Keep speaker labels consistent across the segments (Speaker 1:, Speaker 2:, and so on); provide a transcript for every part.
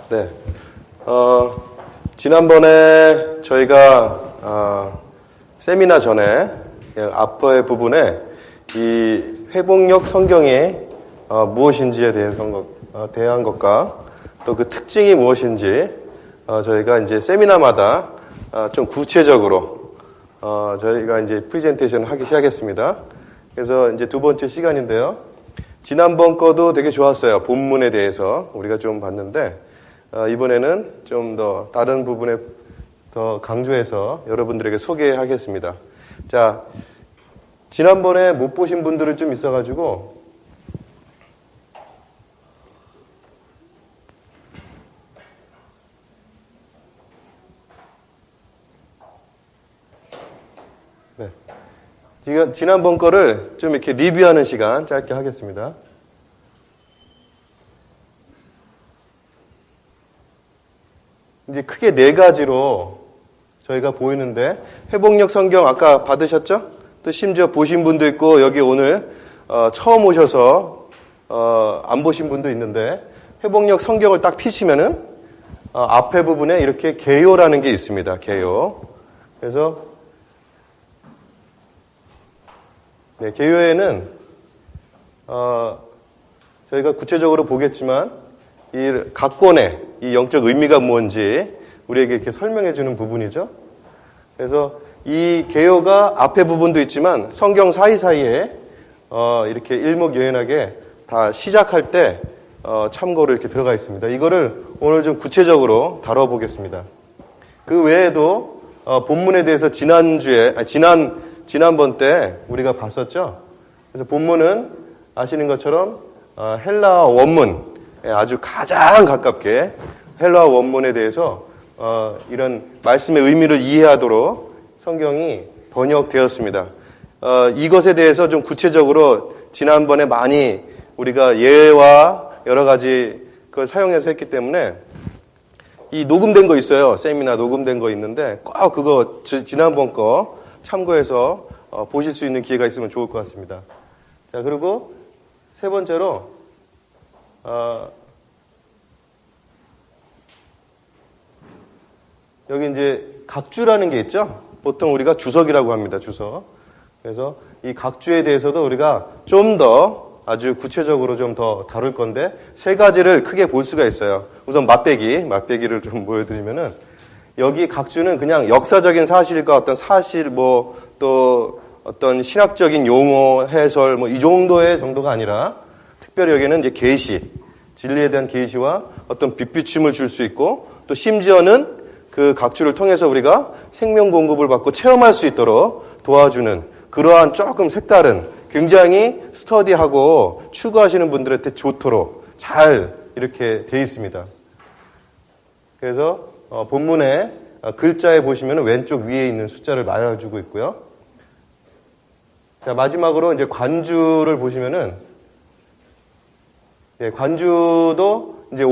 Speaker 1: 네. 지난번에 저희가, 세미나 전에, 앞의 부분에 이 회복력 성경이 무엇인지에 대한 것과 또 그 특징이 무엇인지, 저희가 이제 세미나마다 좀 구체적으로, 저희가 이제 프레젠테이션을 하기 시작했습니다. 그래서 이제 두 번째 시간인데요. 지난번 거도 되게 좋았어요. 본문에 대해서 우리가 좀 봤는데, 이번에는 좀 더 다른 부분에 더 강조해서 여러분들에게 소개하겠습니다. 자, 지난번에 못 보신 분들은 좀 있어가지고, 네. 지난번 거를 좀 이렇게 리뷰하는 시간 짧게 하겠습니다. 이제 크게 네 가지로 저희가 보이는데, 회복력 성경 아까 받으셨죠? 또 심지어 보신 분도 있고, 여기 오늘 처음 오셔서 안 보신 분도 있는데, 회복력 성경을 딱 피시면은 앞에 부분에 이렇게 개요라는 게 있습니다. 개요. 그래서 네, 개요에는 저희가 구체적으로 보겠지만 이 각 권의 이 영적 의미가 뭔지 우리에게 이렇게 설명해 주는 부분이죠. 그래서 이 개요가 앞에 부분도 있지만 성경 사이사이에 이렇게 일목요연하게 다 시작할 때 참고로 이렇게 들어가 있습니다. 이거를 오늘 좀 구체적으로 다뤄보겠습니다. 그 외에도 본문에 대해서 지난번 때 우리가 봤었죠. 그래서 본문은 아시는 것처럼 헬라어 원문, 아주 가장 가깝게 헬라어 원문에 대해서 이런 말씀의 의미를 이해하도록 성경이 번역되었습니다. 이것에 대해서 좀 구체적으로 지난번에 많이 우리가 예와 여러 가지 그걸 사용해서 했기 때문에 이 녹음된 거 있어요. 세미나 녹음된 거 있는데 꼭 그거 지난번 거 참고해서 보실 수 있는 기회가 있으면 좋을 것 같습니다. 자, 그리고 세 번째로 여기 이제 각주라는 게 있죠. 보통 우리가 주석이라고 합니다. 주석. 그래서 이 각주에 대해서도 우리가 좀 더 아주 구체적으로 좀 더 다룰 건데 세 가지를 크게 볼 수가 있어요. 우선 맛배기를 좀 보여드리면은 여기 각주는 그냥 역사적인 사실과 어떤 사실 또 어떤 신학적인 용어 해설 이 정도의 정도가 아니라 특별히 여기는 이제 계시, 진리에 대한 계시와 어떤 빛비춤을 줄 수 있고 또 심지어는 그 각주를 통해서 우리가 생명 공급을 받고 체험할 수 있도록 도와주는 그러한 조금 색다른 굉장히 스터디하고 추구하시는 분들한테 좋도록 잘 이렇게 돼 있습니다. 그래서 본문에 글자에 보시면 왼쪽 위에 있는 숫자를 말해주고 있고요. 자, 마지막으로 이제 관주를 보시면은 관주도 이제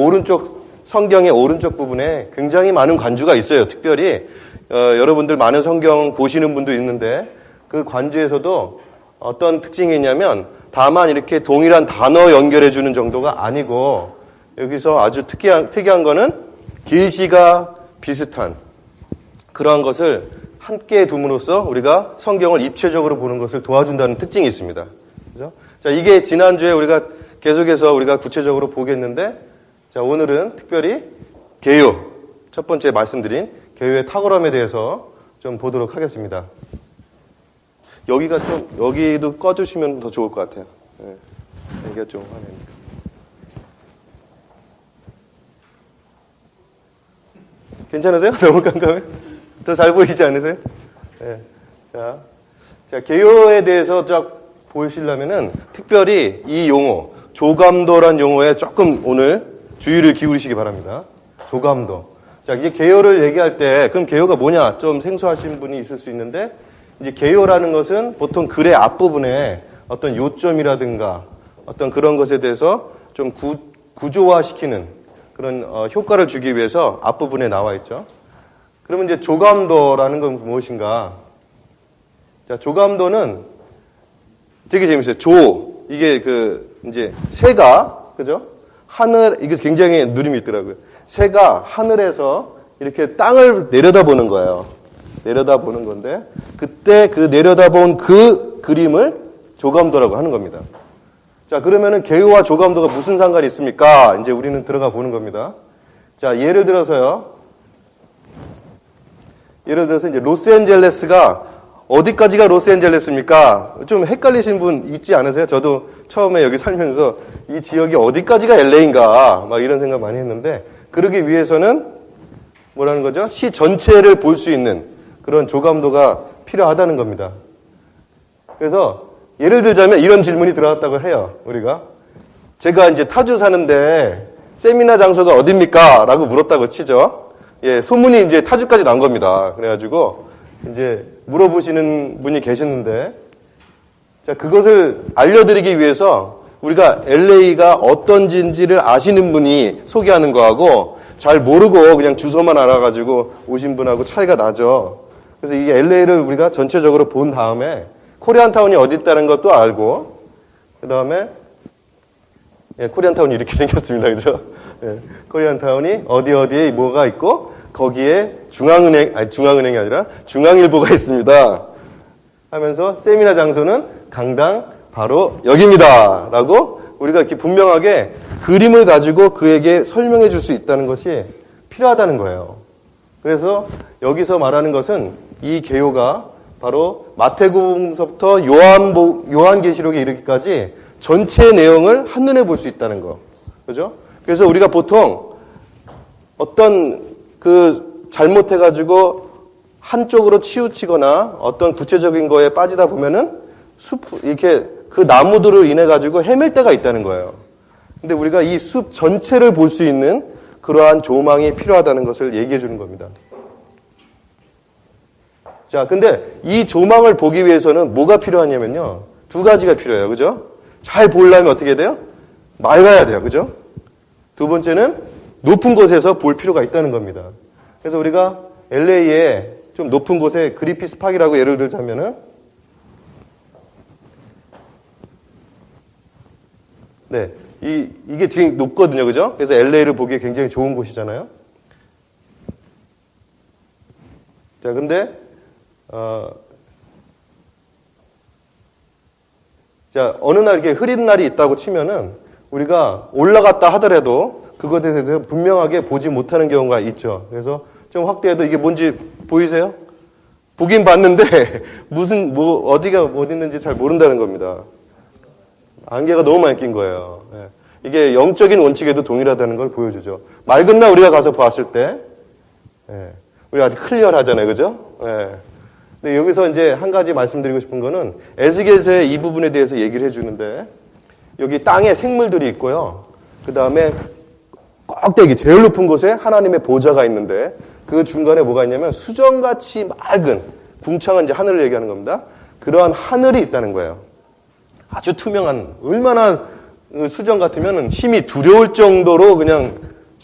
Speaker 1: 성경의 오른쪽 부분에 굉장히 많은 관주가 있어요. 특별히 여러분들 많은 성경 보시는 분도 있는데 그 관주에서도 어떤 특징이 있냐면 다만 이렇게 동일한 단어 연결해 주는 정도가 아니고 여기서 아주 특이한 거는 계시가 비슷한 그러한 것을 함께 둠으로써 우리가 성경을 입체적으로 보는 것을 도와준다는 특징이 있습니다. 그죠? 자, 이게 지난주에 우리가 계속해서 우리가 구체적으로 보겠는데, 자, 오늘은 특별히 개요, 첫 번째 말씀드린 개요의 탁월함에 대해서 좀 보도록 하겠습니다. 여기도 꺼주시면 더 좋을 것 같아요. 네. 여기가 좀 화면이. 괜찮으세요? 너무 깜깜해? 더 잘 보이지 않으세요? 네. 자, 개요에 대해서 쫙 보시려면은 특별히 이 용어, 조감도란 용어에 조금 오늘 주의를 기울이시기 바랍니다. 조감도. 자, 이제 개요를 얘기할 때, 그럼 개요가 뭐냐? 좀 생소하신 분이 있을 수 있는데, 이제 개요라는 것은 보통 글의 앞부분에 어떤 요점이라든가 어떤 그런 것에 대해서 좀 구조화시키는 그런 효과를 주기 위해서 앞부분에 나와 있죠. 그러면 이제 조감도라는 건 무엇인가? 자, 조감도는 되게 재밌어요. 이게 이제 새가, 그죠? 이게 굉장히 누림이 있더라고요. 새가 하늘에서 이렇게 땅을 내려다보는 거예요. 내려다보는 건데, 그때 그 내려다본 그 그림을 조감도라고 하는 겁니다. 자, 그러면은 개요와 조감도가 무슨 상관이 있습니까? 이제 우리는 들어가 보는 겁니다. 자, 예를 들어서 이제 로스앤젤레스가 어디까지가 로스앤젤레스입니까? 좀 헷갈리신 분 있지 않으세요? 저도 처음에 여기 살면서 이 지역이 어디까지가 LA인가 막 이런 생각 많이 했는데, 그러기 위해서는 뭐라는 거죠? 시 전체를 볼 수 있는 그런 조감도가 필요하다는 겁니다. 그래서 예를 들자면 이런 질문이 들어왔다고 해요. 우리가 제가 이제 타주 사는데 세미나 장소가 어딥니까? 라고 물었다고 치죠. 예, 소문이 이제 타주까지 난 겁니다. 그래가지고 이제 물어보시는 분이 계시는데, 자, 그것을 알려드리기 위해서 우리가 LA가 어떤지를 아시는 분이 소개하는 거하고 잘 모르고 그냥 주소만 알아가지고 오신 분하고 차이가 나죠. 그래서 이게 LA를 우리가 전체적으로 본 다음에 코리안타운이 어디 있다는 것도 알고, 그 다음에 예, 코리안타운이 이렇게 생겼습니다. 그죠? 예, 코리안타운이 어디에 뭐가 있고 거기에 중앙은행이 아니라 중앙일보가 있습니다. 하면서 세미나 장소는 강당 바로 여기입니다. 라고 우리가 이렇게 분명하게 그림을 가지고 그에게 설명해 줄 수 있다는 것이 필요하다는 거예요. 그래서 여기서 말하는 것은 이 개요가 바로 마태복음서부터 요한계시록에 이르기까지 전체 내용을 한눈에 볼 수 있다는 거. 그죠? 그래서 우리가 보통 어떤 잘못해가지고 한쪽으로 치우치거나 어떤 구체적인 거에 빠지다 보면은 이렇게 그 나무들을 인해가지고 헤맬 때가 있다는 거예요. 근데 우리가 이 숲 전체를 볼 수 있는 그러한 조망이 필요하다는 것을 얘기해 주는 겁니다. 자, 근데 이 조망을 보기 위해서는 뭐가 필요하냐면요. 두 가지가 필요해요. 그죠? 잘 보려면 어떻게 돼요? 맑아야 돼요. 그죠? 두 번째는 높은 곳에서 볼 필요가 있다는 겁니다. 그래서 우리가 LA에 좀 높은 곳에 그리피스 파크라고 예를 들자면은, 네, 이게 되게 높거든요. 그죠? 그래서 LA를 보기에 굉장히 좋은 곳이잖아요. 자, 근데, 자, 어느 날 이렇게 흐린 날이 있다고 치면은 우리가 올라갔다 하더라도 그것에 대해서 분명하게 보지 못하는 경우가 있죠. 그래서 좀 확대해도 이게 뭔지 보이세요? 보긴 봤는데 어디가 어디 있는지 잘 모른다는 겁니다. 안개가 너무 많이 낀 거예요. 예. 이게 영적인 원칙에도 동일하다는 걸 보여주죠. 맑은 날 우리가 가서 봤을 때, 예. 우리가 아주 클리어하잖아요. 그죠? 예. 근데 여기서 이제 한 가지 말씀드리고 싶은 거는 에스겔서의 이 부분에 대해서 얘기를 해주는데, 여기 땅에 생물들이 있고요. 그 다음에 꼭대기 제일 높은 곳에 하나님의 보좌가 있는데, 그 중간에 뭐가 있냐면 수정같이 맑은, 궁창한 이제 하늘을 얘기하는 겁니다. 그러한 하늘이 있다는 거예요. 아주 투명한, 얼마나 수정 같으면 힘이 두려울 정도로 그냥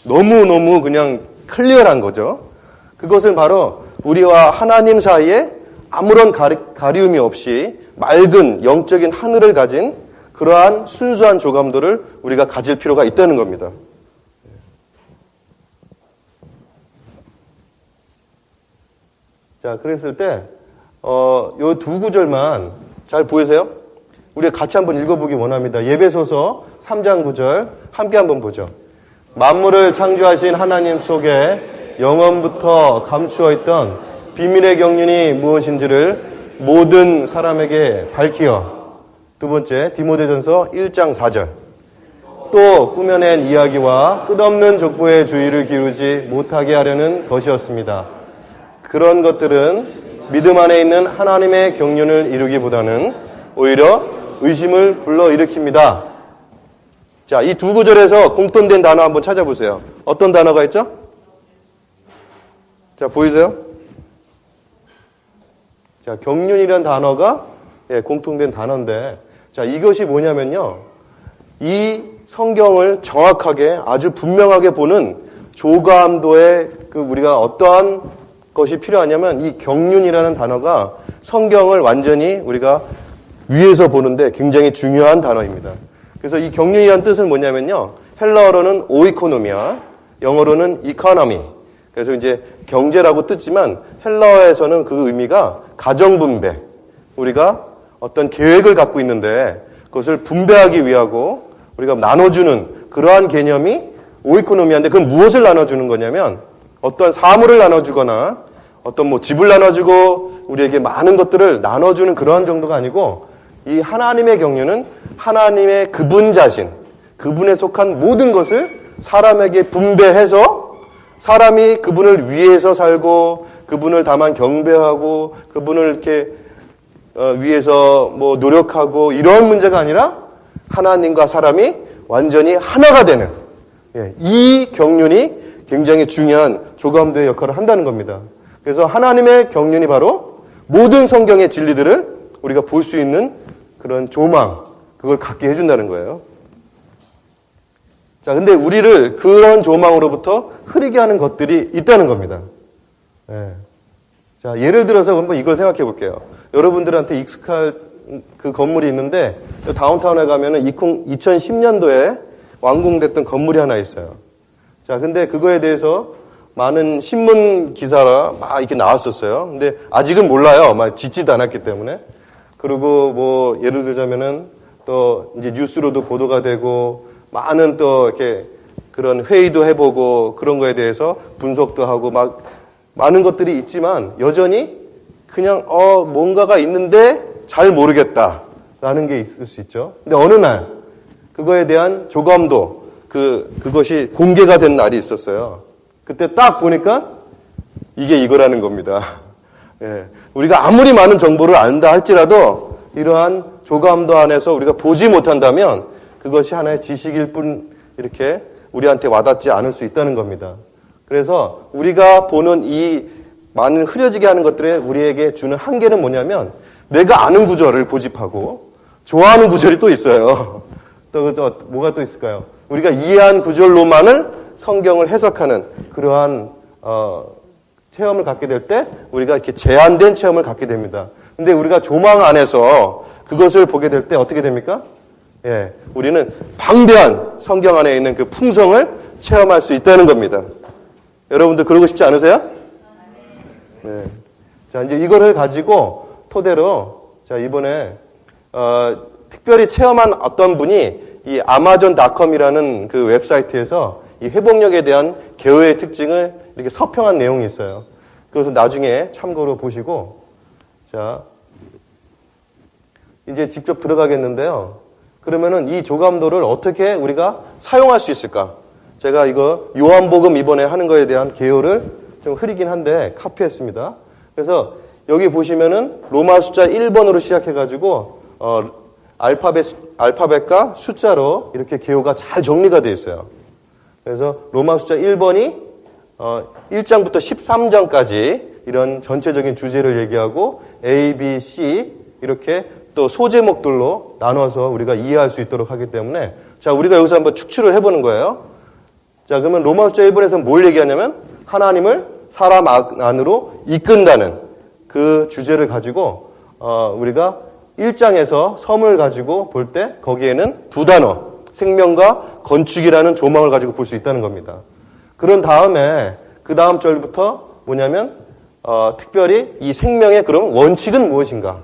Speaker 1: 너무너무 그냥 클리어한 거죠. 그것은 바로 우리와 하나님 사이에 아무런 가리움이 없이 맑은 영적인 하늘을 가진 그러한 순수한 조감도를 우리가 가질 필요가 있다는 겁니다. 자, 그랬을 때, 요 두 구절만 잘 보이세요? 우리가 같이 한번 읽어보기 원합니다. 예배소서 3장 9절 함께 한번 보죠. 만물을 창조하신 하나님 속에 영원부터 감추어 있던 비밀의 경륜이 무엇인지를 모든 사람에게 밝히어. 두 번째, 디모데전서 1장 4절. 또 꾸며낸 이야기와 끝없는 족보의 주의를 기울이지 못하게 하려는 것이었습니다. 그런 것들은 믿음 안에 있는 하나님의 경륜을 이루기보다는 오히려 의심을 불러일으킵니다. 자, 이 두 구절에서 공통된 단어 한번 찾아보세요. 어떤 단어가 있죠? 자, 보이세요? 자, 경륜이라는 단어가 공통된 단어인데, 자, 이것이 뭐냐면요. 이 성경을 정확하게 아주 분명하게 보는 조감도의 우리가 어떠한 것이 필요하냐면 이 경륜이라는 단어가 성경을 완전히 우리가 위에서 보는데 굉장히 중요한 단어입니다. 그래서 이 경륜이라는 뜻은 뭐냐면요. 헬라어로는 오이코노미아, 영어로는 이코노미. 그래서 이제 경제라고 뜻지만 헬라어에서는 그 의미가 가정분배. 우리가 어떤 계획을 갖고 있는데 그것을 분배하기 위하고 우리가 나눠주는 그러한 개념이 오이코노미아인데, 그럼 무엇을 나눠주는 거냐면 어떤 사물을 나눠주거나 어떤 뭐 집을 나눠주고 우리에게 많은 것들을 나눠주는 그러한 정도가 아니고, 이 하나님의 경륜은 하나님의 그분 자신, 그분에 속한 모든 것을 사람에게 분배해서 사람이 그분을 위해서 살고 그분을 다만 경배하고 그분을 이렇게 위해서 뭐 노력하고 이런 문제가 아니라 하나님과 사람이 완전히 하나가 되는, 이 경륜이 굉장히 중요한 조감도의 역할을 한다는 겁니다. 그래서 하나님의 경륜이 바로 모든 성경의 진리들을 우리가 볼 수 있는 그런 조망, 그걸 갖게 해준다는 거예요. 자, 근데 우리를 그런 조망으로부터 흐리게 하는 것들이 있다는 겁니다. 자, 예를 들어서 한번 이걸 생각해 볼게요. 여러분들한테 익숙할 그 건물이 있는데, 다운타운에 가면은 2010년도에 완공됐던 건물이 하나 있어요. 자, 근데 그거에 대해서 많은 신문 기사가 막 이렇게 나왔었어요. 근데 아직은 몰라요. 막 짓지도 않았기 때문에. 그리고 뭐 예를 들자면은 또 이제 뉴스로도 보도가 되고 많은 또 이렇게 그런 회의도 해보고 그런 거에 대해서 분석도 하고 막 많은 것들이 있지만 여전히 그냥 뭔가가 있는데 잘 모르겠다라는 게 있을 수 있죠. 근데 어느 날 그거에 대한 조감도 그것이 공개가 된 날이 있었어요. 그때 딱 보니까 이게 이거라는 겁니다. 우리가 아무리 많은 정보를 안다 할지라도 이러한 조감도 안에서 우리가 보지 못한다면 그것이 하나의 지식일 뿐 이렇게 우리한테 와닿지 않을 수 있다는 겁니다. 그래서 우리가 보는 이 많은 흐려지게 하는 것들에 우리에게 주는 한계는 뭐냐면, 내가 아는 구절을 고집하고 좋아하는 구절이 또 있어요. 또 뭐가 또 있을까요? 우리가 이해한 구절로만을 성경을 해석하는 그러한 체험을 갖게 될 때 우리가 이렇게 제한된 체험을 갖게 됩니다. 근데 우리가 조망 안에서 그것을 보게 될 때 어떻게 됩니까? 우리는 방대한 성경 안에 있는 그 풍성을 체험할 수 있다는 겁니다. 여러분들 그러고 싶지 않으세요? 네. 자, 이제 이거를 가지고 토대로, 자, 이번에 특별히 체험한 어떤 분이 이 아마존.com이라는 그 웹사이트에서 이 회복력에 대한 개요의 특징을 이렇게 서평한 내용이 있어요. 그래서 나중에 참고로 보시고, 자, 이제 직접 들어가겠는데요. 그러면은 이 조감도를 어떻게 우리가 사용할 수 있을까? 제가 이거 요한복음 이번에 하는 거에 대한 개요를 좀 흐리긴 한데 카피했습니다. 그래서 여기 보시면은 로마 숫자 1번으로 시작해가지고 알파벳과 숫자로 이렇게 개요가 잘 정리가 되어 있어요. 그래서 로마 숫자 1번이 1장부터 13장까지 이런 전체적인 주제를 얘기하고 A, B, C 이렇게 또 소제목들로 나눠서 우리가 이해할 수 있도록 하기 때문에, 자, 우리가 여기서 한번 축출을 해보는 거예요. 자, 그러면 로마 숫자 1번에서 뭘 얘기하냐면 하나님을 사람 안으로 이끈다는 그 주제를 가지고 우리가 1장에서 섬을 가지고 볼 때 거기에는 두 단어, 생명과 건축이라는 조망을 가지고 볼 수 있다는 겁니다. 그런 다음에 그 다음 절부터 뭐냐면 특별히 이 생명의 그럼 원칙은 무엇인가,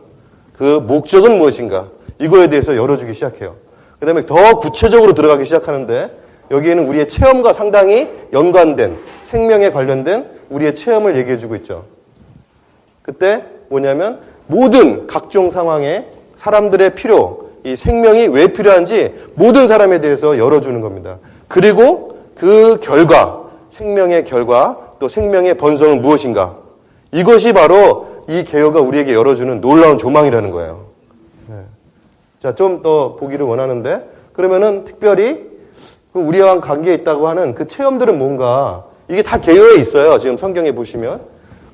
Speaker 1: 그 목적은 무엇인가, 이거에 대해서 열어주기 시작해요. 그 다음에 더 구체적으로 들어가기 시작하는데 여기에는 우리의 체험과 상당히 연관된 생명에 관련된 우리의 체험을 얘기해주고 있죠. 그때 뭐냐면 모든 각종 상황에 사람들의 필요, 이 생명이 왜 필요한지 모든 사람에 대해서 열어주는 겁니다. 그리고 그 결과, 생명의 결과, 또 생명의 번성은 무엇인가, 이것이 바로 이 개요가 우리에게 열어주는 놀라운 조망이라는 거예요. 자, 좀 더 보기를 원하는데, 그러면은 특별히 우리와 관계에 있다고 하는 그 체험들은 뭔가, 이게 다 개요에 있어요. 지금 성경에 보시면.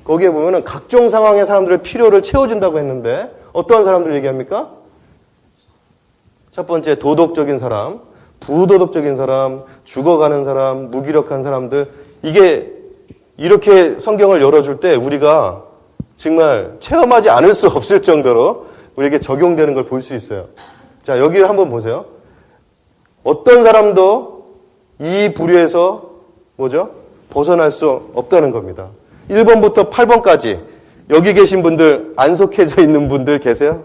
Speaker 1: 거기에 보면은 각종 상황의 사람들의 필요를 채워준다고 했는데, 어떠한 사람들 얘기합니까? 첫 번째, 도덕적인 사람, 부도덕적인 사람, 죽어가는 사람, 무기력한 사람들. 이게 이렇게 성경을 열어줄 때 우리가 정말 체험하지 않을 수 없을 정도로 우리에게 적용되는 걸 볼 수 있어요. 자, 여기를 한번 보세요. 어떤 사람도 이 부류에서 뭐죠? 벗어날 수 없다는 겁니다. 1번부터 8번까지 여기 계신 분들, 안 속해져 있는 분들 계세요?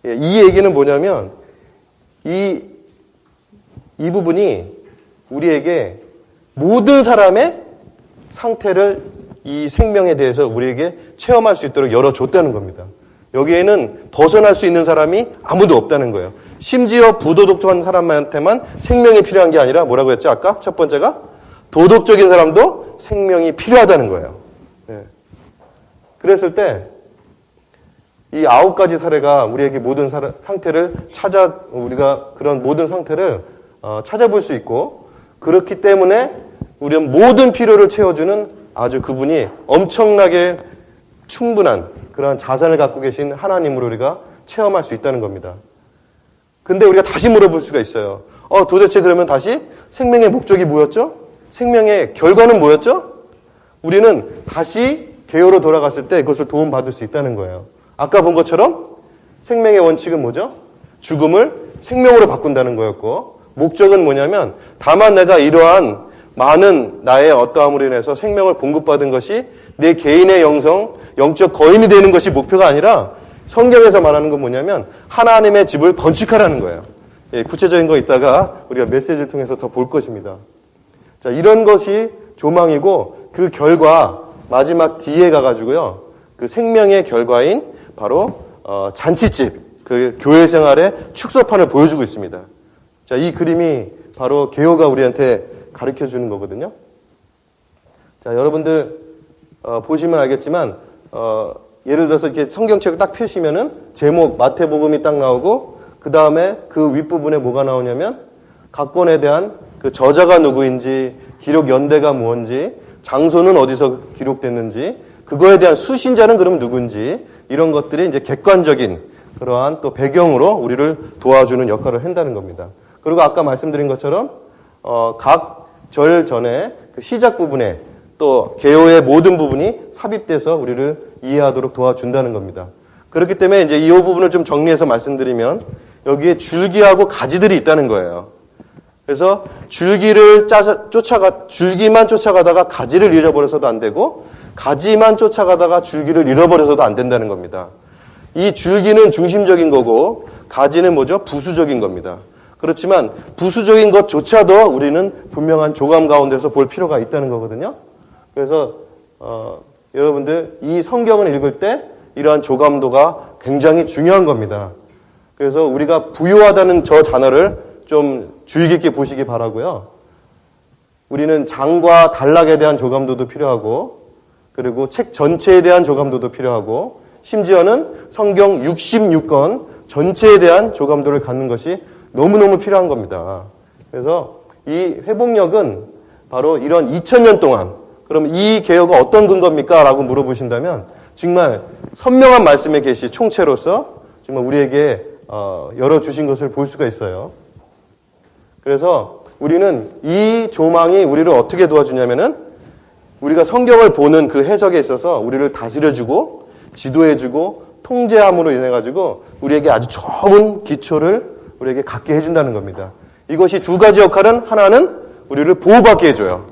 Speaker 1: 이 얘기는 뭐냐면 이 부분이 우리에게 모든 사람의 상태를 이 생명에 대해서 우리에게 체험할 수 있도록 열어줬다는 겁니다. 여기에는 벗어날 수 있는 사람이 아무도 없다는 거예요. 심지어 부도덕한 사람한테만 생명이 필요한 게 아니라 뭐라고 했죠? 아까 첫 번째가 도덕적인 사람도 생명이 필요하다는 거예요. 네. 그랬을 때 이 9가지 사례가 우리에게 모든 상태를 우리가 그런 모든 상태를 찾아볼 수 있고, 그렇기 때문에 우리는 모든 필요를 채워주는 아주 그분이 엄청나게 충분한 그런 자산을 갖고 계신 하나님으로 우리가 체험할 수 있다는 겁니다. 근데 우리가 다시 물어볼 수가 있어요. 도대체 그러면 다시 생명의 목적이 뭐였죠? 생명의 결과는 뭐였죠? 우리는 다시 개요로 돌아갔을 때 그것을 도움받을 수 있다는 거예요. 아까 본 것처럼 생명의 원칙은 뭐죠? 죽음을 생명으로 바꾼다는 거였고, 목적은 뭐냐면 다만 내가 이러한 많은 나의 어떠함으로 인해서 생명을 공급받은 것이 내 개인의 영적 거인이 되는 것이 목표가 아니라 성경에서 말하는 건 뭐냐면 하나님의 집을 건축하라는 거예요. 구체적인 거 이따가 우리가 메시지를 통해서 더 볼 것입니다. 자, 이런 것이 조망이고, 그 결과 마지막 뒤에 가가지고요, 그 생명의 결과인 바로 잔치집, 그 교회 생활의 축소판을 보여주고 있습니다. 자, 이 그림이 바로 개요가 우리한테 가르쳐 주는 거거든요. 자, 여러분들 보시면 알겠지만 예를 들어서 이렇게 성경책을 딱 펴시면은 제목 마태복음이 딱 나오고, 그 다음에 그 윗부분에 뭐가 나오냐면 각 권에 대한 그 저자가 누구인지, 기록 연대가 뭔지, 장소는 어디서 기록됐는지, 그거에 대한 수신자는 그럼 누군지, 이런 것들이 이제 객관적인 그러한 또 배경으로 우리를 도와주는 역할을 한다는 겁니다. 그리고 아까 말씀드린 것처럼 각 절 전에 그 시작 부분에 또 개요의 모든 부분이 삽입돼서 우리를 이해하도록 도와준다는 겁니다. 그렇기 때문에 이제 이 부분을 좀 정리해서 말씀드리면 여기에 줄기하고 가지들이 있다는 거예요. 그래서 줄기만 쫓아가다가 가지를 잃어버려서도 안 되고, 가지만 쫓아가다가 줄기를 잃어버려서도 안 된다는 겁니다. 이 줄기는 중심적인 거고, 가지는 뭐죠? 부수적인 겁니다. 그렇지만 부수적인 것조차도 우리는 분명한 조감 가운데서 볼 필요가 있다는 거거든요. 그래서 여러분들 이 성경을 읽을 때 이러한 조감도가 굉장히 중요한 겁니다. 그래서 우리가 부유하다는 저 단어를 좀 주의 깊게 보시기 바라고요. 우리는 장과 단락에 대한 조감도도 필요하고, 그리고 책 전체에 대한 조감도도 필요하고, 심지어는 성경 66권 전체에 대한 조감도를 갖는 것이 너무너무 필요한 겁니다. 그래서 이 회복력은 바로 이런 2000년 동안, 그럼 이 개요가 어떤 근거입니까? 라고 물어보신다면 정말 선명한 말씀의 계시 총체로서 정말 우리에게 열어주신 것을 볼 수가 있어요. 그래서 우리는 이 조망이 우리를 어떻게 도와주냐면은 우리가 성경을 보는 그 해석에 있어서 우리를 다스려주고 지도해주고 통제함으로 인해가지고 우리에게 아주 좋은 기초를 우리에게 갖게 해준다는 겁니다. 이것이 두 가지 역할은, 하나는 우리를 보호받게 해줘요.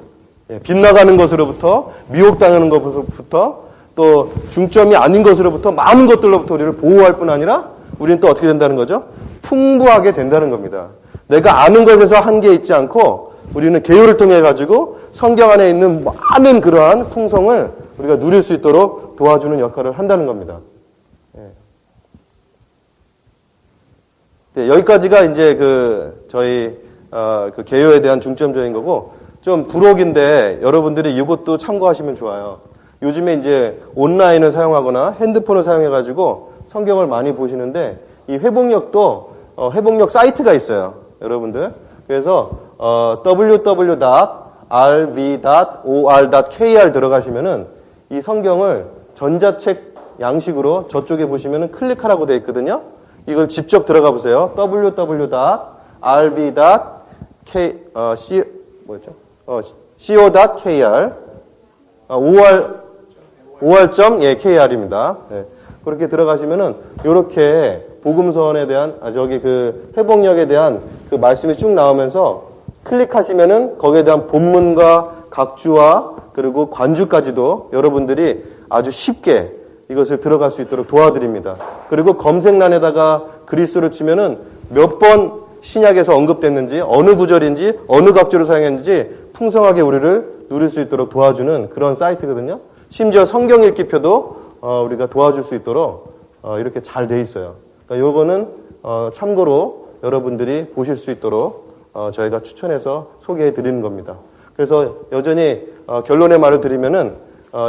Speaker 1: 빗나가는 것으로부터, 미혹당하는 것으로부터, 또 중점이 아닌 것으로부터, 많은 것들로부터 우리를 보호할 뿐 아니라 우리는 또 어떻게 된다는 거죠? 풍부하게 된다는 겁니다. 내가 아는 것에서 한계 있지 않고 우리는 개요를 통해 가지고 성경 안에 있는 많은 그러한 풍성을 우리가 누릴 수 있도록 도와주는 역할을 한다는 겁니다. 네, 여기까지가 이제 저희 그 개요에 대한 중점적인 거고, 좀 부록인데 여러분들이 이것도 참고하시면 좋아요. 요즘에 이제 온라인을 사용하거나 핸드폰을 사용해 가지고 성경을 많이 보시는데, 이 회복력도 회복력 사이트가 있어요, 여러분들. 그래서 www.rv.or.kr 들어가시면은 이 성경을 전자책 양식으로 저쪽에 보시면은 클릭하라고 되어 있거든요. 이걸 직접 들어가 보세요. www.rv.co.kr or.kr입니다. 네. 그렇게 들어가시면은 이렇게 복음서원에 대한 그 회복력에 대한 그 말씀이 쭉 나오면서 클릭하시면은 거기에 대한 본문과 각주와 그리고 관주까지도 여러분들이 아주 쉽게 이것을 들어갈 수 있도록 도와드립니다. 그리고 검색란에다가 그리스도를 치면은 몇 번 신약에서 언급됐는지, 어느 구절인지, 어느 각주를 사용했는지 풍성하게 우리를 누릴 수 있도록 도와주는 그런 사이트거든요. 심지어 성경 읽기표도 우리가 도와줄 수 있도록 이렇게 잘 돼 있어요. 그러니까 요거는 참고로 여러분들이 보실 수 있도록 저희가 추천해서 소개해 드리는 겁니다. 그래서 여전히 결론의 말을 드리면은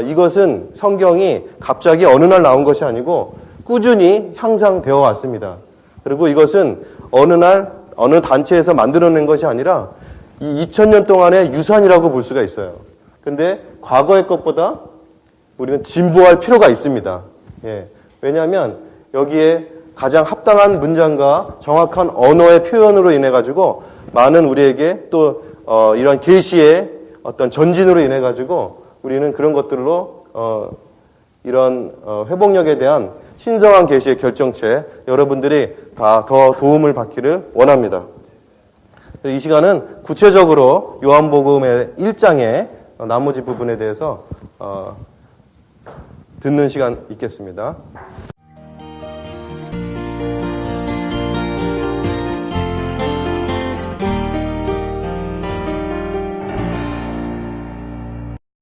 Speaker 1: 이것은 성경이 갑자기 어느 날 나온 것이 아니고 꾸준히 향상되어 왔습니다. 그리고 이것은 어느 날 어느 단체에서 만들어낸 것이 아니라 이 2000년 동안의 유산이라고 볼 수가 있어요. 근데 과거의 것보다 우리는 진보할 필요가 있습니다. 예. 왜냐하면 여기에 가장 합당한 문장과 정확한 언어의 표현으로 인해 가지고 많은 우리에게 또 이런 계시의 어떤 전진으로 인해 가지고 우리는 그런 것들로 이런 회복력에 대한 신성한 계시의 결정체 여러분들이 다 더 도움을 받기를 원합니다. 이 시간은 구체적으로 요한복음의 1장의 나머지 부분에 대해서 듣는 시간 있겠습니다.